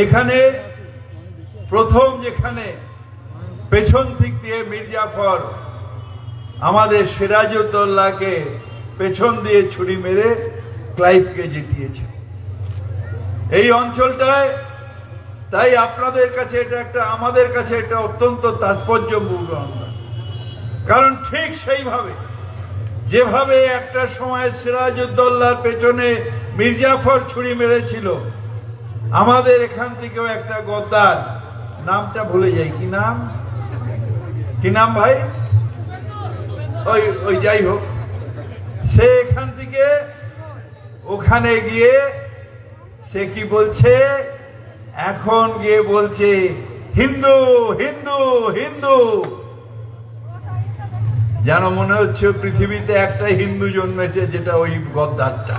এখানে প্রথম যেখানে পেছন দিক দিয়ে মীর জাফর আমাদের সিরাজউদ্দৌলাকে পেছন দিয়ে ছুরি মেরে ক্লাইভকে জিতিয়েছে এই অঞ্চলটায়। তাই আপনাদের কাছে এটা একটা, আমাদের কাছে এটা অত্যন্ত তাৎপর্যপূর্ণ, কারণ ঠিক সেইভাবে যেভাবে একটা সময় সিরাজউদ্দৌলার পেছনে মীর জাফর ছুরি মেরেছিল, আমাদের এখান থেকেও একটা গদ্দার, নামটা ভুলে যাই, কি নাম ভাই, ওই যাই হোক, সে এখান থেকে ওখানে গিয়ে সে কি বলছে, এখন গিয়ে বলছে হিন্দু হিন্দু হিন্দু, যেন মনে হচ্ছে পৃথিবীতে একটা হিন্দু জন্মেছে, যেটা ওই গদ্দারটা।